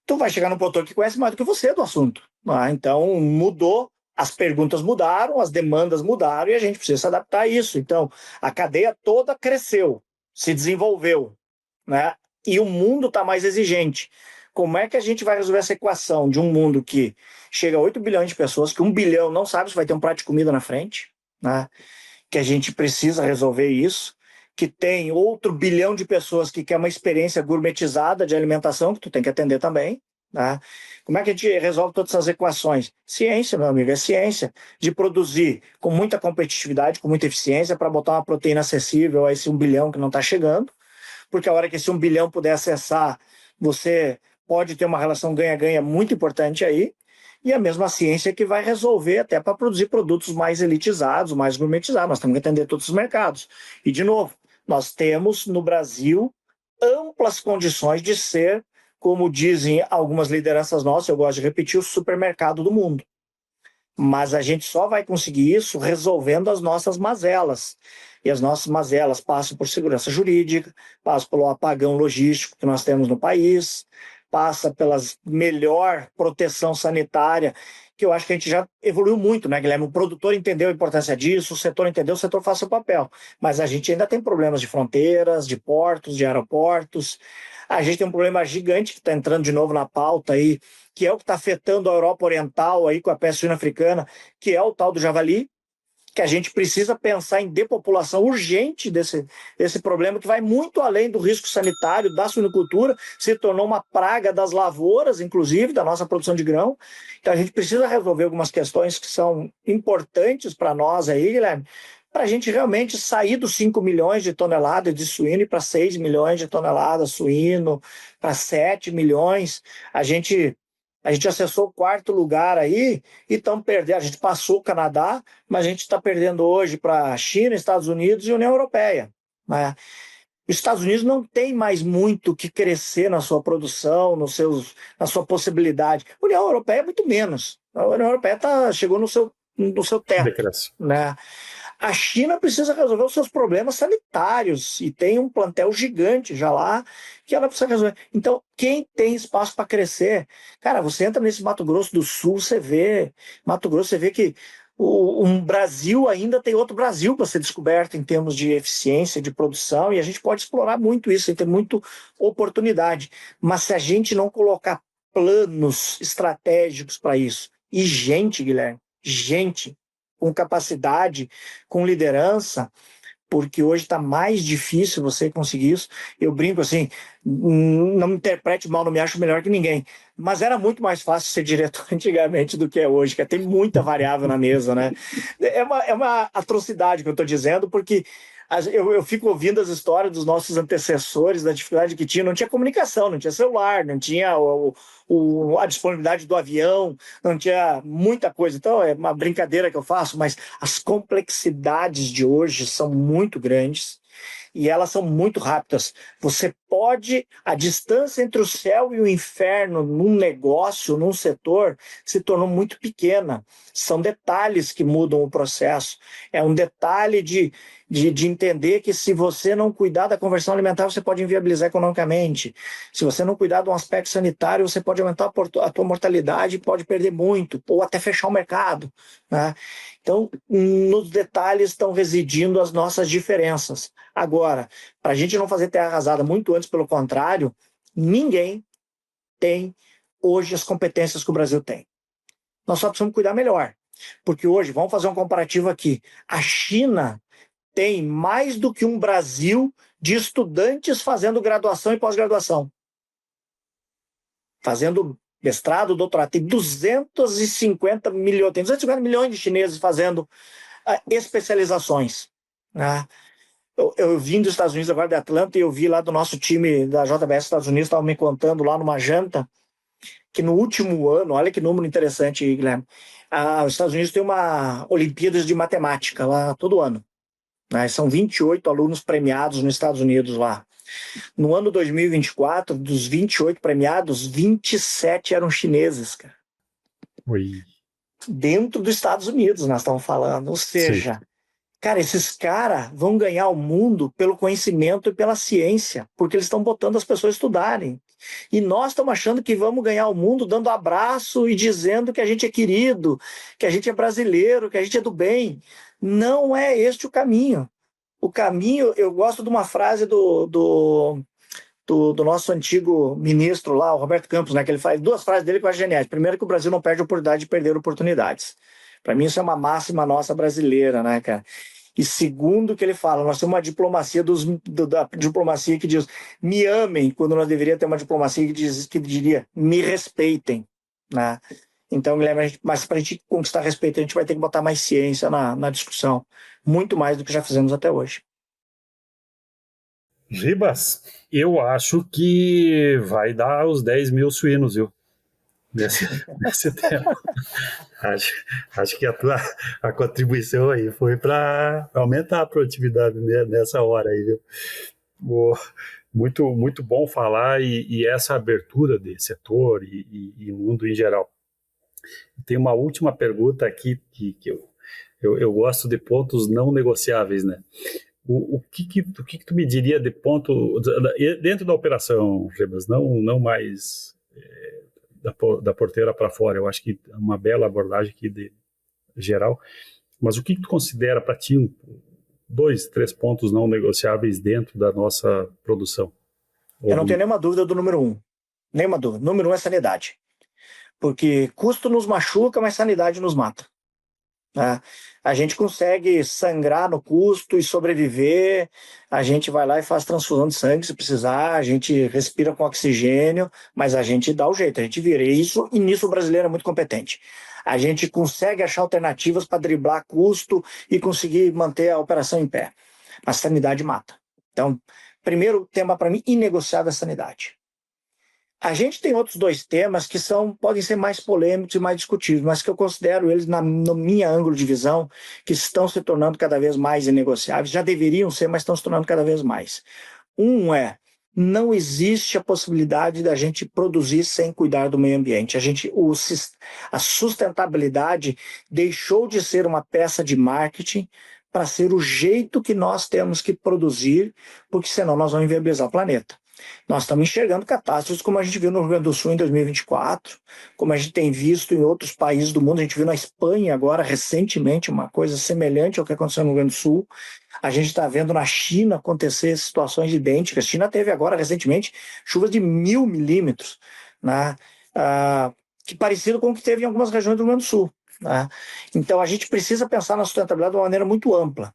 Tu vai chegar num produtor que conhece mais do que você do assunto. Né? Então, mudou, as perguntas mudaram, as demandas mudaram e a gente precisa se adaptar a isso. Então, a cadeia toda cresceu, se desenvolveu, né? E o mundo está mais exigente. Como é que a gente vai resolver essa equação de um mundo que chega a 8 bilhões de pessoas, que 1 bilhão não sabe se vai ter um prato de comida na frente, né? Que a gente precisa resolver isso, que tem outro bilhão de pessoas que quer uma experiência gourmetizada de alimentação, que tu tem que atender também, né? Como é que a gente resolve todas essas equações? Ciência, meu amigo, é ciência de produzir com muita competitividade, com muita eficiência, para botar uma proteína acessível a esse 1 bilhão que não está chegando, porque a hora que esse 1 bilhão puder acessar, você pode ter uma relação ganha-ganha muito importante aí, e a mesma ciência que vai resolver até para produzir produtos mais elitizados, mais gourmetizados. Nós temos que atender todos os mercados. E, de novo, nós temos no Brasil amplas condições de ser, como dizem algumas lideranças nossas, eu gosto de repetir, o supermercado do mundo. Mas a gente só vai conseguir isso resolvendo as nossas mazelas. E as nossas mazelas passam por segurança jurídica, passam pelo apagão logístico que nós temos no país, passa pela melhor proteção sanitária, que eu acho que a gente já evoluiu muito, né, Guilherme? O produtor entendeu a importância disso, o setor entendeu, o setor faz seu papel. Mas a gente ainda tem problemas de fronteiras, de portos, de aeroportos. A gente tem um problema gigante que está entrando de novo na pauta aí, que é o que está afetando a Europa Oriental aí com a peste suína africana, que é o tal do javali, que a gente precisa pensar em depopulação urgente desse problema, que vai muito além do risco sanitário da suinocultura, se tornou uma praga das lavouras, inclusive, da nossa produção de grão. Então a gente precisa resolver algumas questões que são importantes para nós aí, Guilherme, para a gente realmente sair dos 5 milhões de toneladas de suíno para 6 milhões de toneladas de suíno, para 7 milhões. A gente acessou o 4º lugar aí e estamos perdendo. A gente passou o Canadá, mas a gente está perdendo hoje para China, Estados Unidos e União Europeia. Né? Os Estados Unidos não tem mais muito que crescer na sua produção, na sua possibilidade. A União Europeia é muito menos. A União Europeia chegou no seu teto. Né? A China precisa resolver os seus problemas sanitários e tem um plantel gigante já lá que ela precisa resolver. Então, quem tem espaço para crescer? Cara, você entra nesse Mato Grosso do Sul, você vê que um Brasil ainda tem outro Brasil para ser descoberto em termos de eficiência, de produção, e a gente pode explorar muito isso, tem muita oportunidade. Mas se a gente não colocar planos estratégicos para isso. E gente, Guilherme, gente com capacidade, com liderança, porque hoje está mais difícil você conseguir isso. Eu brinco assim, não me interprete mal, não me acho melhor que ninguém, mas era muito mais fácil ser diretor antigamente do que é hoje, que tem muita variável na mesa, né? É uma atrocidade que eu estou dizendo, porque eu fico ouvindo as histórias dos nossos antecessores, da dificuldade que tinha, não tinha comunicação, não tinha celular, não tinha a disponibilidade do avião, não tinha muita coisa. Então é uma brincadeira que eu faço, mas as complexidades de hoje são muito grandes e elas são muito rápidas. Você pode, a distância entre o céu e o inferno num negócio, num setor, se tornou muito pequena. São detalhes que mudam o processo. É um detalhe de entender que se você não cuidar da conversão alimentar, você pode inviabilizar economicamente. Se você não cuidar de um aspecto sanitário, você pode aumentar a tua mortalidade, pode perder muito, ou até fechar o mercado, né? Então, nos detalhes estão residindo as nossas diferenças. Agora, para a gente não fazer terra arrasada muito antes, pelo contrário, ninguém tem hoje as competências que o Brasil tem. Nós só precisamos cuidar melhor. Porque hoje, vamos fazer um comparativo aqui, a China tem mais do que um Brasil de estudantes fazendo graduação e pós-graduação. Fazendo mestrado, doutorado. Tem 250 milhões de chineses fazendo especializações, né? Eu vim dos Estados Unidos agora de Atlanta e eu vi lá do nosso time da JBS Estados Unidos, estavam me contando lá numa janta que no último ano, olha que número interessante, Guilherme, os Estados Unidos tem uma Olimpíadas de Matemática lá todo ano, né? São 28 alunos premiados nos Estados Unidos lá. No ano 2024, dos 28 premiados, 27 eram chineses, cara. Oi. Dentro dos Estados Unidos nós estamos falando, ou seja... Sim. Cara, esses caras vão ganhar o mundo pelo conhecimento e pela ciência, porque eles estão botando as pessoas a estudarem. E nós estamos achando que vamos ganhar o mundo dando abraço e dizendo que a gente é querido, que a gente é brasileiro, que a gente é do bem. Não é este o caminho. O caminho, eu gosto de uma frase do nosso antigo ministro lá, o Roberto Campos, né, que ele faz duas frases dele que eu acho geniais. Primeiro, que o Brasil não perde a oportunidade de perder oportunidades. Para mim, isso é uma máxima nossa brasileira, né, cara? E segundo que ele fala, nós temos uma diplomacia da diplomacia que diz me amem, quando nós deveríamos ter uma diplomacia que diria me respeitem, né? Então, Guilherme, mas para a gente conquistar respeito, a gente vai ter que botar mais ciência na discussão, muito mais do que já fizemos até hoje. Ribas, eu acho que vai dar os 10 mil suínos, viu? Nesse tempo. Acho que a contribuição aí foi para aumentar a produtividade nessa hora aí, viu? Muito, muito bom falar e essa abertura de setor e mundo em geral. Tem uma última pergunta aqui que eu gosto de pontos não negociáveis, né? O que tu me diria de ponto dentro da operação, Rebas, não mais da porteira para fora? Eu acho que é uma bela abordagem aqui de geral, mas o que tu considera para ti 2, 3 pontos não negociáveis dentro da nossa produção? Eu não tenho nenhuma dúvida do número 1. Nenhuma dúvida. Número 1 é sanidade. Porque custo nos machuca, mas sanidade nos mata. A gente consegue sangrar no custo e sobreviver, a gente vai lá e faz transfusão de sangue se precisar, a gente respira com oxigênio, mas a gente dá o jeito, a gente vira. E nisso o brasileiro é muito competente. A gente consegue achar alternativas para driblar custo e conseguir manter a operação em pé. Mas sanidade mata. Então, primeiro tema para mim, inegociável é sanidade. A gente tem outros 2 temas que podem ser mais polêmicos e mais discutíveis, mas que eu considero eles, no minha ângulo de visão, que estão se tornando cada vez mais inegociáveis. Já deveriam ser, mas estão se tornando cada vez mais. Não existe a possibilidade da gente produzir sem cuidar do meio ambiente. A sustentabilidade deixou de ser uma peça de marketing para ser o jeito que nós temos que produzir, porque senão nós vamos inviabilizar o planeta. Nós estamos enxergando catástrofes como a gente viu no Rio Grande do Sul em 2024, como a gente tem visto em outros países do mundo. A gente viu na Espanha agora, recentemente, uma coisa semelhante ao que aconteceu no Rio Grande do Sul. A gente está vendo na China acontecer situações idênticas. A China teve agora, recentemente, chuvas de 1.000 milímetros, né? que parecido com o que teve em algumas regiões do Rio Grande do Sul. Né? Então, a gente precisa pensar na sustentabilidade de uma maneira muito ampla.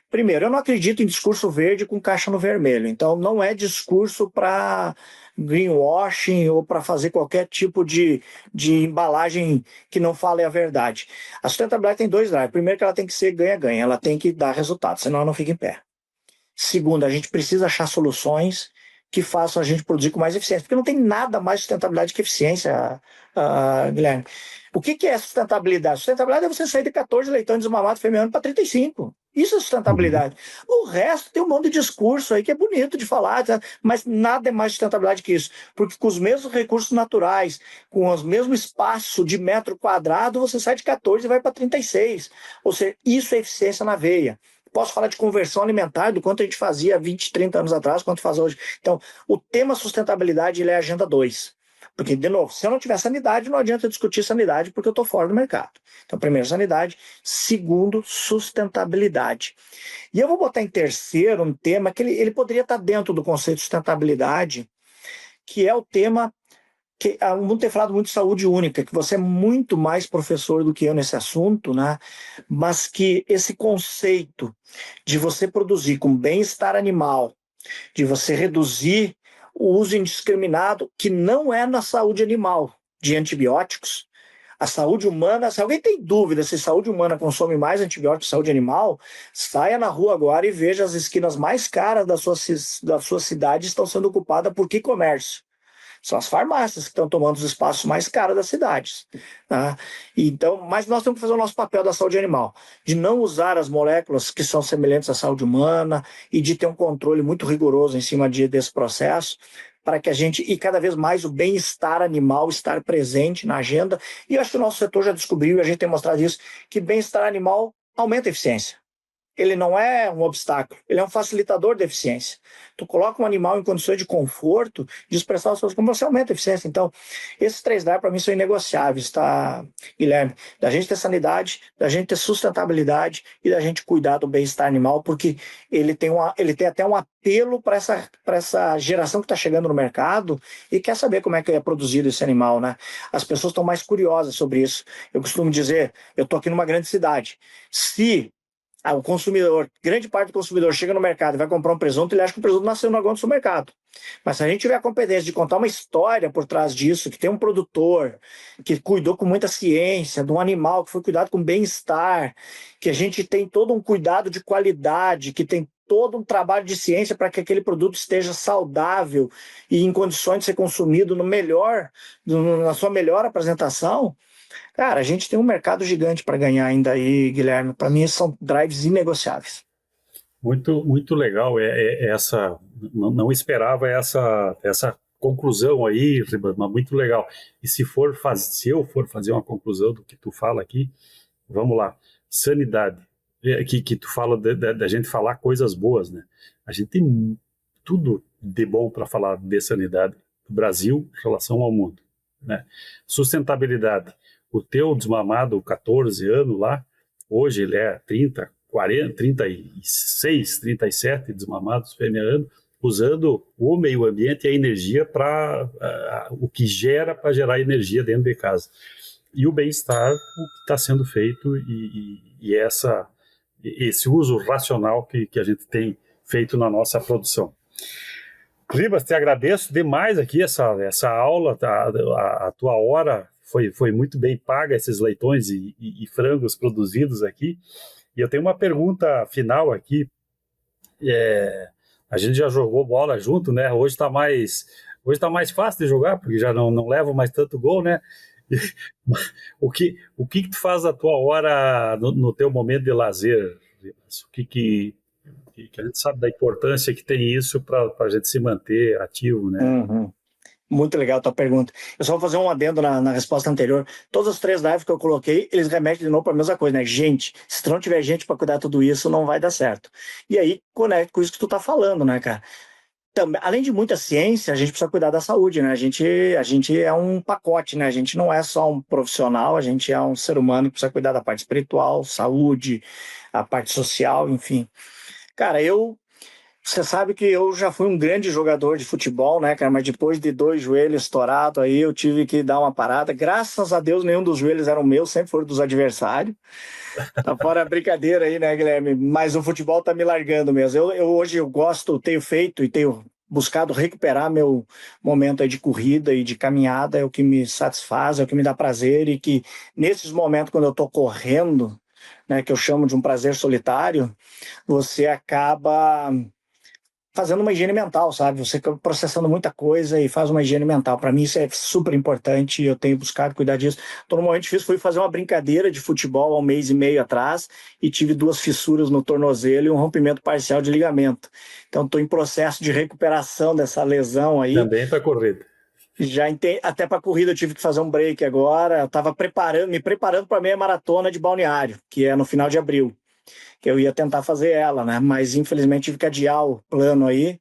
Primeiro, eu não acredito em discurso verde com caixa no vermelho. Então, não é discurso para greenwashing ou para fazer qualquer tipo de embalagem que não fale a verdade. A sustentabilidade tem dois drives. Primeiro, que ela tem que ser ganha-ganha, ela tem que dar resultado, senão ela não fica em pé. Segundo, a gente precisa achar soluções que façam a gente produzir com mais eficiência, porque não tem nada mais sustentabilidade que eficiência, Guilherme. O que é sustentabilidade? Sustentabilidade é você sair de 14 leitões desmamados femininos para 35. Isso é sustentabilidade. O resto tem um monte de discurso aí que é bonito de falar, mas nada é mais sustentabilidade que isso. Porque com os mesmos recursos naturais, com os mesmos espaços de metro quadrado, você sai de 14 e vai para 36. Ou seja, isso é eficiência na veia. Posso falar de conversão alimentar, do quanto a gente fazia 20, 30 anos atrás, quanto faz hoje. Então, o tema sustentabilidade ele é a agenda 2. Porque, de novo, se eu não tiver sanidade, não adianta discutir sanidade, porque eu estou fora do mercado. Então, primeiro, sanidade. Segundo, sustentabilidade. E eu vou botar em terceiro um tema que ele poderia estar dentro do conceito de sustentabilidade, que é o tema que o mundo tem falado muito de saúde única, que você é muito mais professor do que eu nesse assunto, né? Mas que esse conceito de você produzir com bem-estar animal, de você reduzir o uso indiscriminado, que não é na saúde animal, de antibióticos. A saúde humana, se alguém tem dúvida se saúde humana consome mais antibióticos que saúde animal, saia na rua agora e veja as esquinas mais caras da sua cidade estão sendo ocupadas por que comércio? São as farmácias que estão tomando os espaços mais caros das cidades. Tá? Então, mas nós temos que fazer o nosso papel da saúde animal, de não usar as moléculas que são semelhantes à saúde humana e de ter um controle muito rigoroso em cima desse processo, para que a gente, e cada vez mais o bem-estar animal estar presente na agenda. E eu acho que o nosso setor já descobriu, e a gente tem mostrado isso, que bem-estar animal aumenta a eficiência. Ele não é um obstáculo, ele é um facilitador de eficiência. Tu coloca um animal em condições de conforto, de expressar os seus, como você aumenta a eficiência. Então, esses 3 drives para mim são inegociáveis, tá, Guilherme? Da gente ter sanidade, da gente ter sustentabilidade e da gente cuidar do bem-estar animal, porque ele tem até um apelo para essa geração que está chegando no mercado e quer saber como é que é produzido esse animal, né? As pessoas estão mais curiosas sobre isso. Eu costumo dizer, eu estou aqui numa grande cidade. Se o consumidor, grande parte do consumidor chega no mercado e vai comprar um presunto, ele acha que o presunto nasceu no agão do supermercado. Mas se a gente tiver a competência de contar uma história por trás disso, que tem um produtor que cuidou com muita ciência de um animal, que foi cuidado com bem-estar, que a gente tem todo um cuidado de qualidade, que tem todo um trabalho de ciência para que aquele produto esteja saudável e em condições de ser consumido na sua melhor apresentação. Cara, a gente tem um mercado gigante para ganhar ainda aí, Guilherme. Para mim, são drives inegociáveis. Muito, muito legal. Essa, não esperava essa conclusão aí, mas muito legal. E se eu for fazer uma conclusão do que tu fala aqui, vamos lá. Sanidade. Que tu fala da gente falar coisas boas, né? A gente tem tudo de bom para falar de sanidade do Brasil em relação ao mundo, né? Sustentabilidade. O teu desmamado, 14 anos lá, hoje ele é 30, 40, 36, 37 desmamados fêmea-ano, usando o meio ambiente e a energia para o que gera para gerar energia dentro de casa. E o bem-estar, o que está sendo feito e esse uso racional que a gente tem feito na nossa produção. Ribas, te agradeço demais aqui essa aula, a tua hora foi muito bem paga, esses leitões e frangos produzidos aqui. E eu tenho uma pergunta final aqui. A gente já jogou bola junto, né? Hoje está mais fácil de jogar, porque já não leva mais tanto gol, né? O que tu faz da tua hora no teu momento de lazer? O que a gente sabe da importância que tem isso para a gente se manter ativo, né? Uhum. Muito legal a tua pergunta. Eu só vou fazer um adendo na resposta anterior. Todos os 3 drives que eu coloquei, eles remetem de novo para a mesma coisa, né? Gente, se tu não tiver gente para cuidar de tudo isso, não vai dar certo. E aí, conecta com isso que tu tá falando, né, cara? Também, além de muita ciência, a gente precisa cuidar da saúde, né? A gente é um pacote, né? A gente não é só um profissional, a gente é um ser humano que precisa cuidar da parte espiritual, saúde, a parte social, enfim. Cara, eu Você sabe que eu já fui um grande jogador de futebol, né, cara? Mas depois de 2 joelhos estourados aí, eu tive que dar uma parada. Graças a Deus, nenhum dos joelhos eram meus, sempre foram dos adversários. Tá fora a brincadeira aí, né, Guilherme? Mas o futebol tá me largando mesmo. Hoje eu gosto, tenho feito e tenho buscado recuperar meu momento aí de corrida e de caminhada, é o que me satisfaz, é o que me dá prazer e que nesses momentos quando eu tô correndo, né, que eu chamo de um prazer solitário, você acaba fazendo uma higiene mental, sabe? Você fica processando muita coisa e faz uma higiene mental. Para mim isso é super importante e eu tenho buscado cuidar disso. Estou num momento difícil, fui fazer uma brincadeira de futebol há 1 mês e meio atrás e tive 2 fissuras no tornozelo e um rompimento parcial de ligamento. Então estou em processo de recuperação dessa lesão aí. Também para corrida. Até para corrida eu tive que fazer um break agora. Eu estava me preparando para a meia maratona de Balneário, que é no final de abril. Que eu ia tentar fazer ela, né? Mas infelizmente tive que adiar o plano aí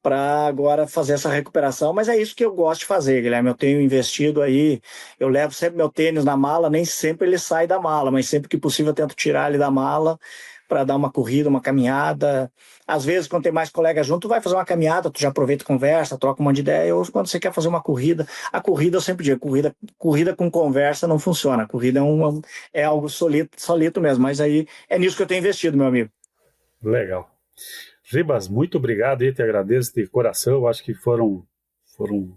para agora fazer essa recuperação. Mas é isso que eu gosto de fazer, Guilherme. Eu tenho investido aí, eu levo sempre meu tênis na mala, nem sempre ele sai da mala, mas sempre que possível eu tento tirar ele da mala para dar uma corrida, uma caminhada. Às vezes, quando tem mais colegas junto, tu vai fazer uma caminhada, tu já aproveita e conversa, troca um monte de ideia, ou quando você quer fazer uma corrida, a corrida eu sempre digo, corrida com conversa não funciona, a corrida é algo solito mesmo, mas aí é nisso que eu tenho investido, meu amigo. Legal. Ribas, muito obrigado e te agradeço de coração, acho que foram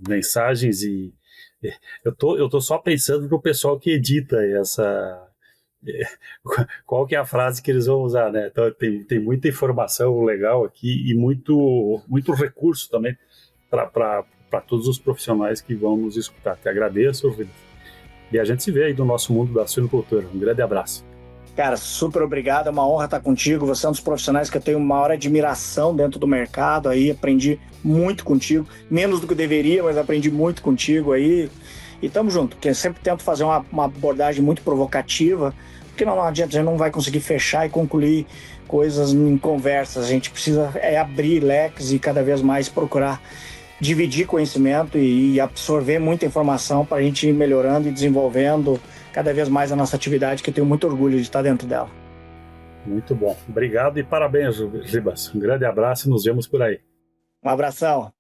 mensagens e eu tô só pensando no pessoal que edita essa... Qual que é a frase que eles vão usar, né? Então, tem muita informação legal aqui e muito recurso também para todos os profissionais que vão nos escutar. Te agradeço, Ribas. E a gente se vê aí do nosso mundo da suinocultura. Um grande abraço. Cara, super obrigado, é uma honra estar contigo. Você é um dos profissionais que eu tenho uma maior admiração dentro do mercado aí, aprendi muito contigo, menos do que eu deveria, mas aprendi muito contigo aí. E tamo junto, porque eu sempre tento fazer uma abordagem muito provocativa, porque não adianta, a gente não vai conseguir fechar e concluir coisas em conversas. A gente precisa abrir leques e cada vez mais procurar dividir conhecimento e absorver muita informação para a gente ir melhorando e desenvolvendo cada vez mais a nossa atividade, que eu tenho muito orgulho de estar dentro dela. Muito bom. Obrigado e parabéns, Ribas. Um grande abraço e nos vemos por aí. Um abração.